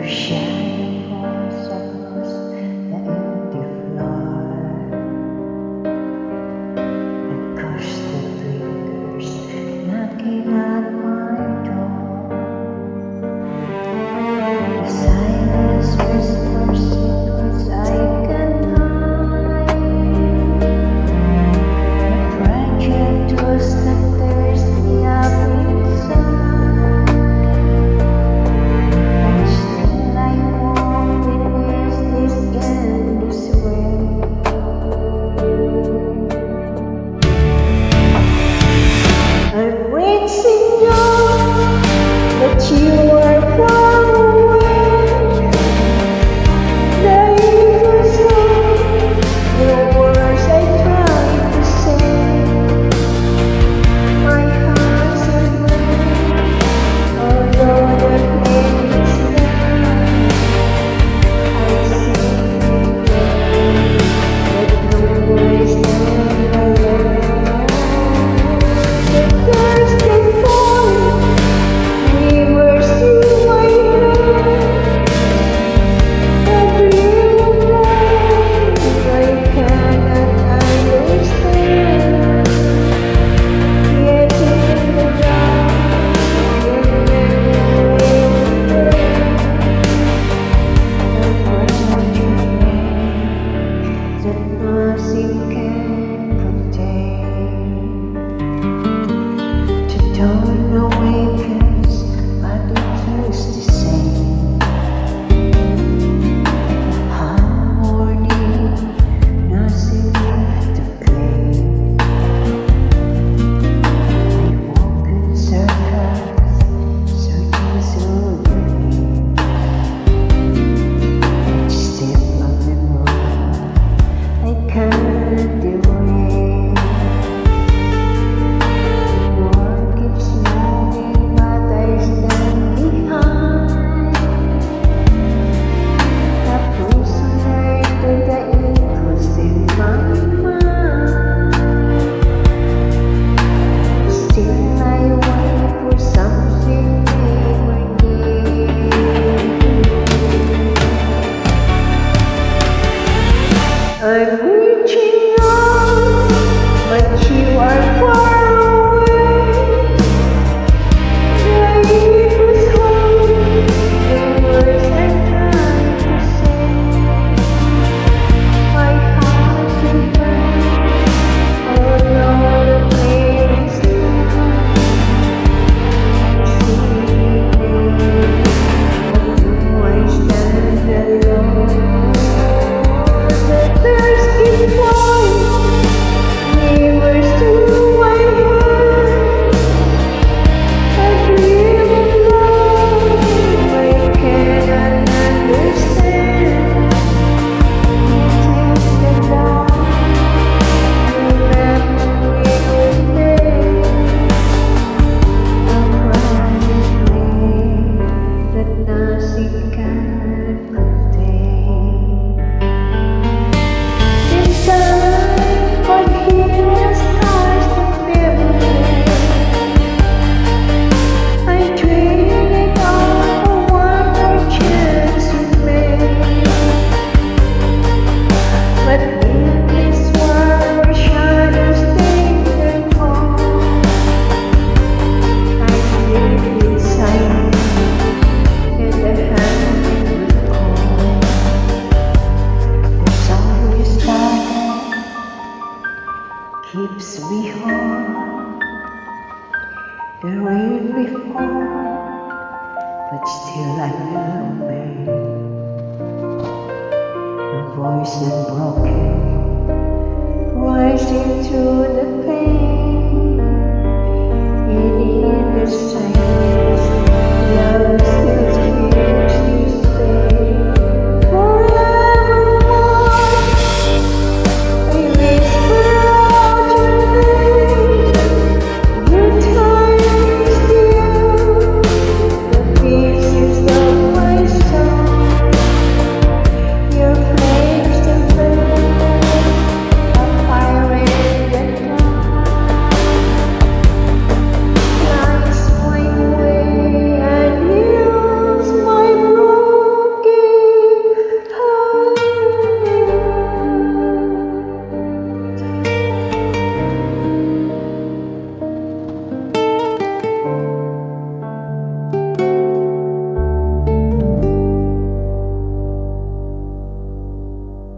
shadow falls across the empty floor. I push the fingers knocking at my door. The silence whispers secrets I can't hide. A fragile twist that tears me up inside. But you are far away. The evil sound, the words I try to say. My heart's afraid, although the pain is there. I see that no words never left. The thirsty falling. Nothing can contain. The dawn awakens, but it feels the same. Hot morning, nothing left to claim. I walk in circles, searching through the rain. Each step of the moon, I can't erase. The world keeps moving, but I stand behind. A prisoner to the echoes in my mind. Still I wait for something new. I'm reaching out, but you are far away. The echoes hold the words I try to say. My heart's afraid, although the pain is there. I see but do I stand alone? The thirsty falling, neighbors to my heart. A dream of love I cannot understand. You take the dark, remember me today. A promise made that nothing can contain. Inside, what heals scars that never fade. I traded it all for one more chance you made. But in this world where shadows take their toll, I sleep inside and the hand will call. There's always that keeps me whole. The rain may fall, but still I will obey. My voice unbroken, rising through the pain, and in the silence.